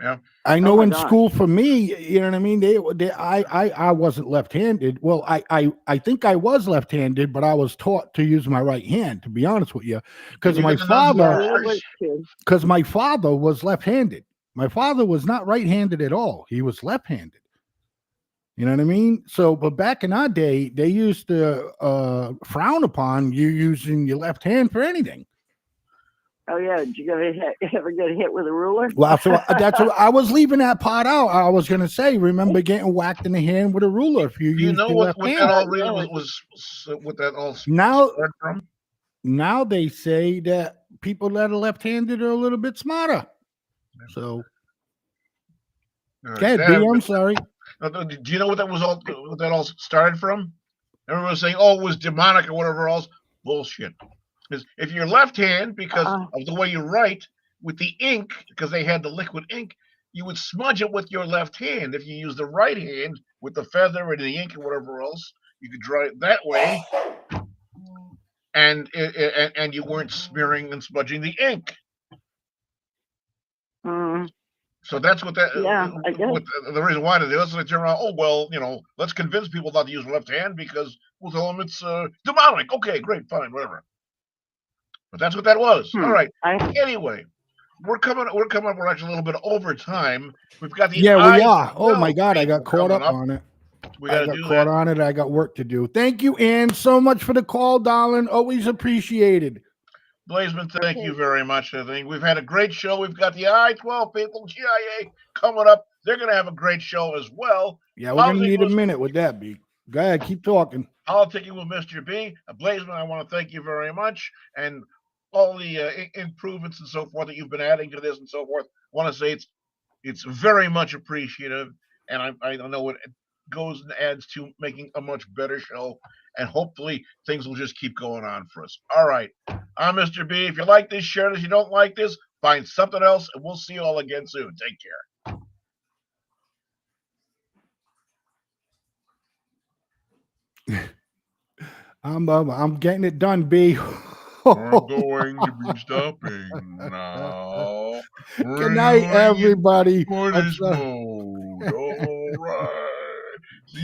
Yeah. I know in school for me, you know what I mean? I wasn't left-handed. Well, I think I was left-handed, but I was taught to use my right hand, to be honest with you. Because my father was left-handed. My father was not right-handed at all. He was left-handed. You know what I mean? So, but back in our day, they used to frown upon you using your left hand for anything. Oh yeah, did you ever get hit with a ruler? Well, so that's what I was leaving that part out. I was going to say, remember getting whacked in the hand with a ruler if you used your left hand. That all really was what that all started from? Now they say that people that are left-handed are a little bit smarter. So, okay, I'm sorry. Do you know what that was all? What that all started from? Everyone was saying, "Oh, it was demonic" or whatever else. Bullshit. Because if you're left hand, because of the way you write with the ink, because they had the liquid ink, you would smudge it with your left hand. If you use the right hand with the feather and the ink and whatever else, you could draw it that way, and you weren't smearing and smudging the ink. So that's what that. Yeah, I guess. The reason why they also turn around. Oh well, let's convince people not to use left hand because we'll tell them it's demonic. Okay, great, fine, whatever. But that's what that was. All right. Anyway, we're coming. We're actually a little bit over time. We've got the we are. Oh my God, I got caught up on it. We got to do caught on it. I got work to do. Thank you, Ann, so much for the call, darling. Always appreciated. Blazeman, thank you very much. I think we've had a great show. We've got the I-12 people, GIA, coming up. They're going to have a great show as well. Yeah, we're going to need a minute with that, B. Go ahead, keep talking. Politicking with Mr. B. Blazeman, I want to thank you very much. And all the improvements and so forth that you've been adding to this and so forth. I want to say it's very much appreciative. And I know goes and adds to making a much better show. And hopefully things will just keep going on for us. All right. I'm Mr. B. If you like this, share it. If you don't like this, find something else, and we'll see you all again soon. Take care. I'm getting it done, B. I'm going to be stopping now. Good night, everybody. Punish mode. All right. See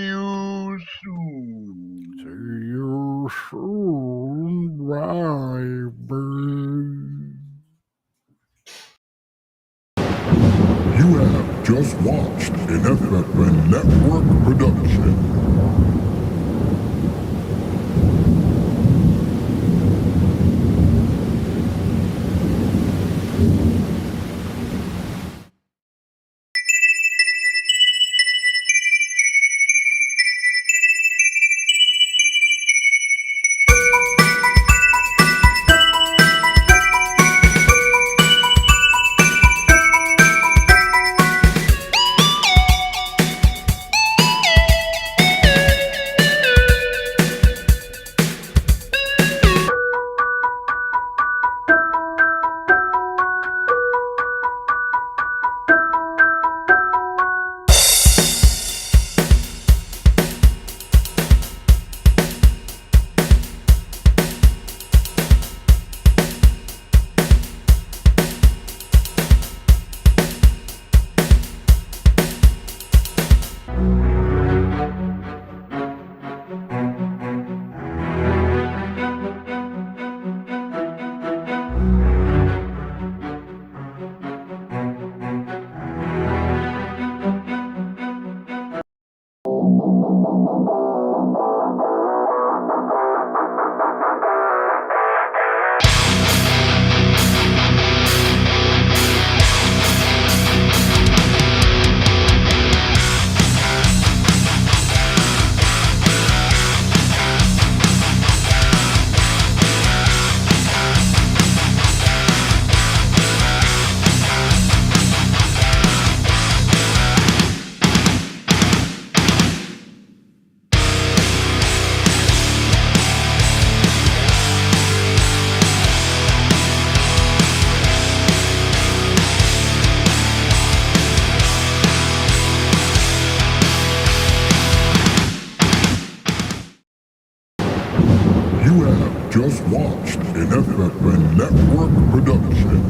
you soon. See you soon. Bye, baby. You have just watched an FFN Network production. You have just watched an FFN Network production.